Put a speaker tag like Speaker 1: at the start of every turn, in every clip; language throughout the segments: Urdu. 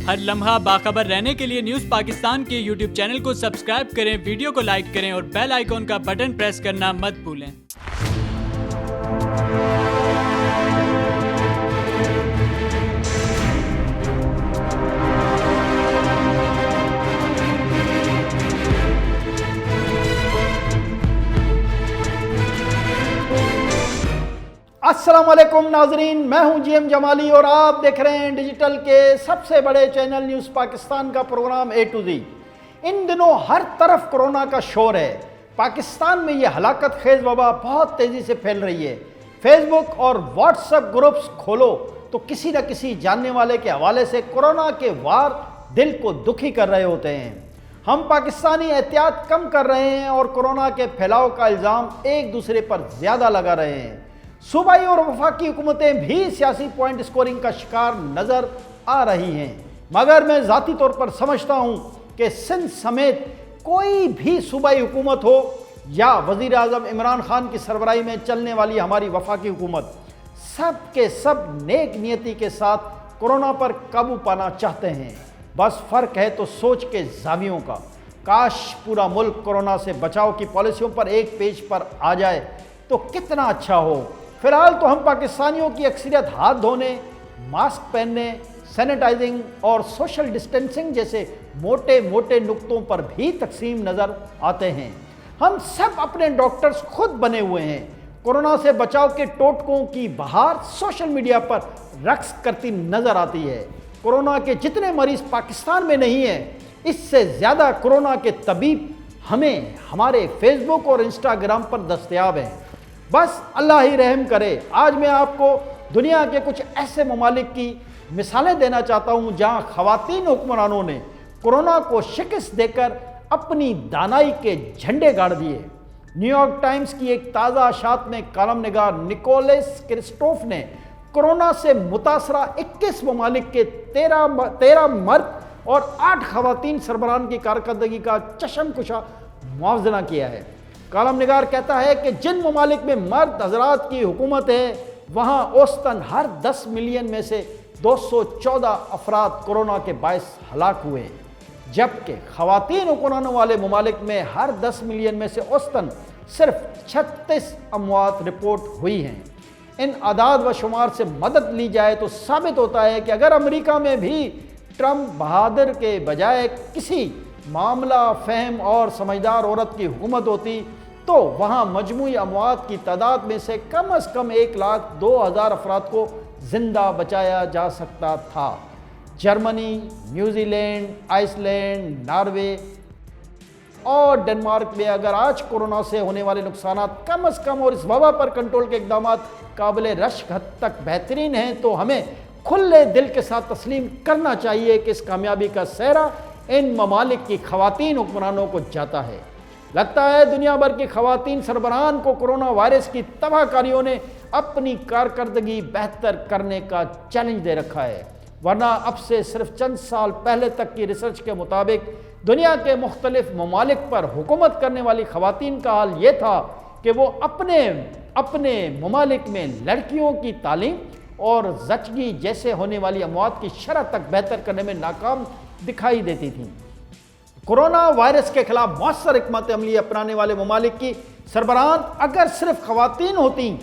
Speaker 1: ہر لمحہ باخبر رہنے کے لیے نیوز پاکستان کے یوٹیوب چینل کو سبسکرائب کریں، ویڈیو کو لائک کریں اور بیل آئیکن کا بٹن پریس کرنا مت بھولیں۔
Speaker 2: السلام علیکم ناظرین، میں ہوں جی ایم جمالی اور آپ دیکھ رہے ہیں ڈیجیٹل کے سب سے بڑے چینل نیوز پاکستان کا پروگرام اے ٹو زی۔ ان دنوں ہر طرف کورونا کا شور ہے۔ پاکستان میں یہ ہلاکت خیز وبا بہت تیزی سے پھیل رہی ہے۔ فیس بک اور واٹس ایپ گروپس کھولو تو کسی نہ کسی جاننے والے کے حوالے سے کورونا کے وار دل کو دکھی کر رہے ہوتے ہیں۔ ہم پاکستانی احتیاط کم کر رہے ہیں اور کورونا کے پھیلاؤ کا الزام ایک دوسرے پر زیادہ لگا رہے ہیں۔ صوبائی اور وفاقی حکومتیں بھی سیاسی پوائنٹ سکورنگ کا شکار نظر آ رہی ہیں، مگر میں ذاتی طور پر سمجھتا ہوں کہ سندھ سمیت کوئی بھی صوبائی حکومت ہو یا وزیر اعظم عمران خان کی سربراہی میں چلنے والی ہماری وفاقی حکومت، سب کے سب نیک نیتی کے ساتھ کورونا پر قابو پانا چاہتے ہیں۔ بس فرق ہے تو سوچ کے زاویوں کا۔ کاش پورا ملک کورونا سے بچاؤ کی پالیسیوں پر ایک پیج پر آ جائے تو کتنا اچھا ہو۔ فی الحال تو ہم پاکستانیوں کی اکثریت ہاتھ دھونے، ماسک پہننے، سینیٹائزنگ اور سوشل ڈسٹینسنگ جیسے موٹے موٹے نقطوں پر بھی تقسیم نظر آتے ہیں۔ ہم سب اپنے ڈاکٹرز خود بنے ہوئے ہیں۔ کورونا سے بچاؤ کے ٹوٹکوں کی بہار سوشل میڈیا پر رقص کرتی نظر آتی ہے۔ کورونا کے جتنے مریض پاکستان میں نہیں ہیں، اس سے زیادہ کورونا کے طبیب ہمیں ہمارے فیس بک اور انسٹاگرام پر دستیاب ہیں۔ بس اللہ ہی رحم کرے۔ آج میں آپ کو دنیا کے کچھ ایسے ممالک کی مثالیں دینا چاہتا ہوں جہاں خواتین حکمرانوں نے کورونا کو شکست دے کر اپنی دانائی کے جھنڈے گاڑ دیے۔ نیو یارک ٹائمز کی ایک تازہ اشاعت میں کالم نگار نکولس کرسٹوف نے کورونا سے متاثرہ 21 ممالک کے 13 مرد اور 8 خواتین سربراہان کی کارکردگی کا چشم کشا موازنہ کیا ہے۔ کالم نگار کہتا ہے کہ جن ممالک میں مرد حضرات کی حکومت ہے، وہاں اوسطاً ہر 10 ملین میں سے 214 افراد کورونا کے باعث ہلاک ہوئے، جبکہ خواتین حکمرانوں والے ممالک میں ہر 10 ملین میں سے اوسطاً صرف 36 اموات رپورٹ ہوئی ہیں۔ ان اعداد و شمار سے مدد لی جائے تو ثابت ہوتا ہے کہ اگر امریکہ میں بھی ٹرمپ بہادر کے بجائے کسی معاملہ فہم اور سمجھدار عورت کی حکومت ہوتی تو وہاں مجموعی اموات کی تعداد میں سے کم از کم 1,02,000 افراد کو زندہ بچایا جا سکتا تھا۔ جرمنی، New Zealand, Iceland, Norway اور ڈنمارک میں اگر آج کورونا سے ہونے والے نقصانات کم از کم اور اس وبا پر کنٹرول کے اقدامات قابل رشک حد تک بہترین ہیں، تو ہمیں کھلے دل کے ساتھ تسلیم کرنا چاہیے کہ اس کامیابی کا سہرا ان ممالک کی خواتین حکمرانوں کو جاتا ہے۔ لگتا ہے دنیا بھر کی خواتین سربراہان کو کورونا وائرس کی تباہ کاریوں نے اپنی کارکردگی بہتر کرنے کا چیلنج دے رکھا ہے، ورنہ اب سے صرف چند سال پہلے تک کی ریسرچ کے مطابق دنیا کے مختلف ممالک پر حکومت کرنے والی خواتین کا حال یہ تھا کہ وہ اپنے ممالک میں لڑکیوں کی تعلیم اور زچگی جیسے ہونے والی اموات کی شرح تک بہتر کرنے میں ناکام دکھائی دیتی تھیں۔ کورونا وائرس کے خلاف مؤثر حکمت عملی اپنانے والے ممالک کی سربراہان اگر صرف خواتین ہوتی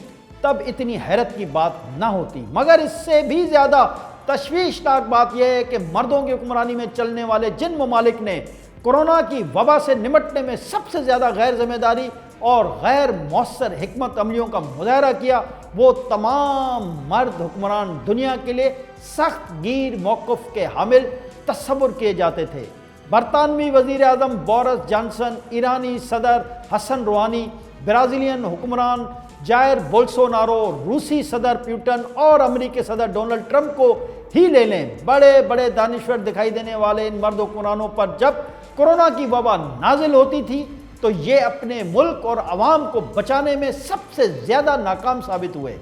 Speaker 2: تب اتنی حیرت کی بات نہ ہوتی، مگر اس سے بھی زیادہ تشویشناک بات یہ ہے کہ مردوں کی حکمرانی میں چلنے والے جن ممالک نے کورونا کی وبا سے نمٹنے میں سب سے زیادہ غیر ذمہ داری اور غیر مؤثر حکمت عملیوں کا مظاہرہ کیا، وہ تمام مرد حکمران دنیا کے لیے سخت گیر موقف کے حامل تصور کیے جاتے تھے۔ برطانوی وزیر اعظم بورس جانسن، ایرانی صدر حسن روحانی، برازیلین حکمران جائر بولسونارو، روسی صدر پیوٹن اور امریکی صدر ڈونلڈ ٹرمپ کو ہی لے لیں، بڑے بڑے دانشور دکھائی دینے والے ان مرد حکمرانوں پر جب کورونا کی وبا نازل ہوتی تھی تو یہ اپنے ملک اور عوام کو بچانے میں سب سے زیادہ ناکام ثابت ہوئے۔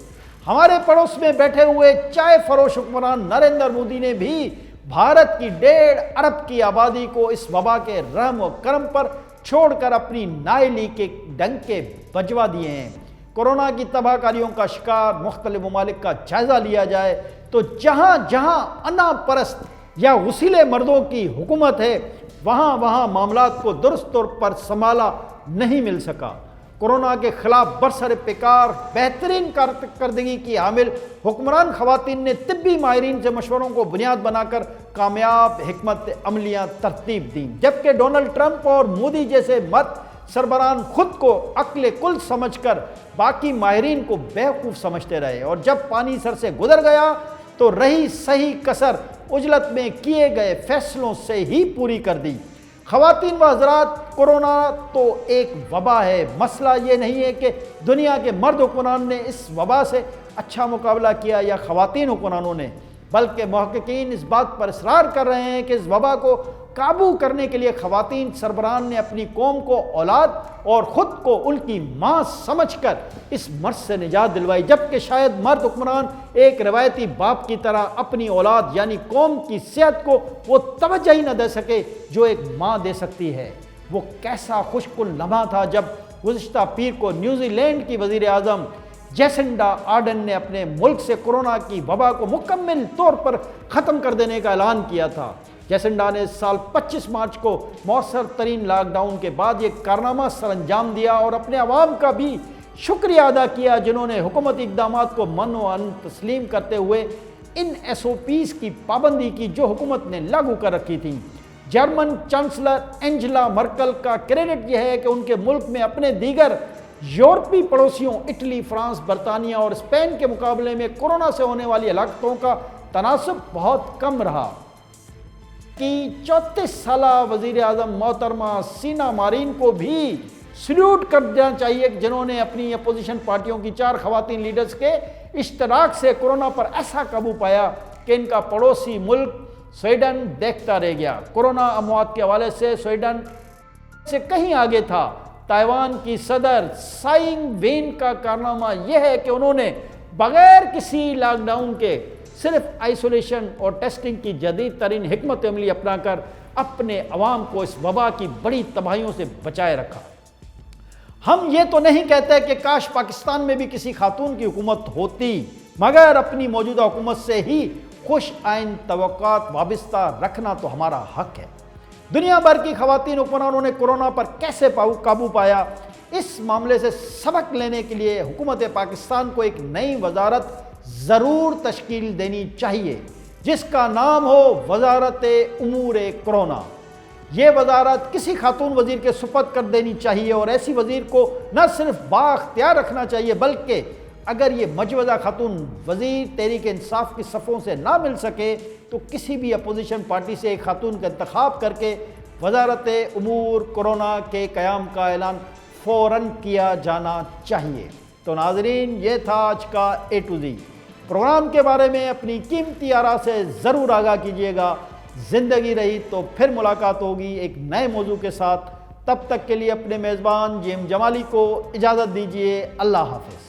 Speaker 2: ہمارے پڑوس میں بیٹھے ہوئے چائے فروش حکمران نریندر مودی نے بھی بھارت کی 1.5 ارب کی آبادی کو اس وبا کے رحم و کرم پر چھوڑ کر اپنی نااہلی کے ڈنکے بجوا دیے ہیں۔ کورونا کی تباہ کاریوں کا شکار مختلف ممالک کا جائزہ لیا جائے تو جہاں جہاں انا پرست یا غسیلے مردوں کی حکومت ہے، وہاں معاملات کو درست طور پر سنبھالا نہیں مل سکا۔ کورونا کے خلاف برسر پیکار بہترین کارکردگی کی حامل حکمران خواتین نے طبی ماہرین سے مشوروں کو بنیاد بنا کر کامیاب حکمت عملیاں ترتیب دیں، جبکہ ڈونلڈ ٹرمپ اور مودی جیسے مت سربراہان خود کو عقل کل سمجھ کر باقی ماہرین کو بیوقوف سمجھتے رہے، اور جب پانی سر سے گزر گیا تو رہی صحیح کسر عجلت میں کیے گئے فیصلوں سے ہی پوری کر دی۔ خواتین و حضرات، کورونا تو ایک وبا ہے۔ مسئلہ یہ نہیں ہے کہ دنیا کے مرد حکمران نے اس وبا سے اچھا مقابلہ کیا یا خواتین حکمرانوں نے، بلکہ محققین اس بات پر اصرار کر رہے ہیں کہ اس وبا کو قابو کرنے کے لیے خواتین سربراہان نے اپنی قوم کو اولاد اور خود کو ان کی ماں سمجھ کر اس مرض سے نجات دلوائی، جبکہ شاید مرد حکمران ایک روایتی باپ کی طرح اپنی اولاد یعنی قوم کی صحت کو وہ توجہ ہی نہ دے سکے جو ایک ماں دے سکتی ہے۔ وہ کیسا خوش کن لمحہ تھا جب گزشتہ پیر کو نیوزی لینڈ کی وزیر اعظم جیسنڈا آرڈن نے اپنے ملک سے کورونا کی وبا کو مکمل طور پر ختم کر دینے کا اعلان کیا تھا۔ جیسنڈا نے سال 25 مارچ کو مؤثر ترین لاک ڈاؤن کے بعد یہ کارنامہ سر انجام دیا اور اپنے عوام کا بھی شکریہ ادا کیا، جنہوں نے حکومتی اقدامات کو من و عن تسلیم کرتے ہوئے ان SOPs کی پابندی کی جو حکومت نے لاگو کر رکھی تھی۔ جرمن چانسلر اینجلا مرکل کا کریڈٹ یہ ہے کہ ان کے ملک میں اپنے دیگر یورپی پڑوسیوں اٹلی، فرانس، برطانیہ اور اسپین کے مقابلے میں کورونا سے ہونے والی ہلاکتوں کا تناسب بہت کم رہا۔ کی 34 سالہ وزیر اعظم محترمہ سینا مارین کو بھی سلیوٹ کر دینا چاہیے، جنہوں نے اپنی اپوزیشن پارٹیوں کی 4 خواتین لیڈرز کے اشتراک سے کورونا پر ایسا قابو پایا کہ ان کا پڑوسی ملک سویڈن دیکھتا رہ گیا۔ کورونا اموات کے حوالے سے سویڈن سے کہیں آگے تھا۔ تائیوان کی صدر سائی انگ وین کا کارنامہ یہ ہے کہ انہوں نے بغیر کسی لاک ڈاؤن کے صرف آئسولیشن اور ٹیسٹنگ کی جدید ترین حکمت عملی اپنا کر اپنے عوام کو اس وبا کی بڑی تباہیوں سے بچائے رکھا۔ ہم یہ تو نہیں کہتے کہ کاش پاکستان میں بھی کسی خاتون کی حکومت ہوتی، مگر اپنی موجودہ حکومت سے ہی خوش آئند توقعات وابستہ رکھنا تو ہمارا حق ہے۔ دنیا بھر کی خواتین حکمرانوں نے کورونا پر کیسے قابو پایا، اس معاملے سے سبق لینے کے لیے حکومت پاکستان کو ایک نئی وزارت ضرور تشکیل دینی چاہیے، جس کا نام ہو وزارت امور کورونا۔ یہ وزارت کسی خاتون وزیر کے سپرد کر دینی چاہیے، اور ایسی وزیر کو نہ صرف بااختیار رکھنا چاہیے بلکہ اگر یہ مجوزہ خاتون وزیر تحریک انصاف کی صفوں سے نہ مل سکے تو کسی بھی اپوزیشن پارٹی سے ایک خاتون کا انتخاب کر کے وزارت امور کورونا کے قیام کا اعلان فوراً کیا جانا چاہیے۔ تو ناظرین، یہ تھا آج کا A to Z۔ پروگرام کے بارے میں اپنی قیمتی آراء سے ضرور آگاہ کیجیے گا۔ زندگی رہی تو پھر ملاقات ہوگی ایک نئے موضوع کے ساتھ۔ تب تک کے لیے اپنے میزبان GM جمالی کو اجازت دیجیے۔ اللہ حافظ۔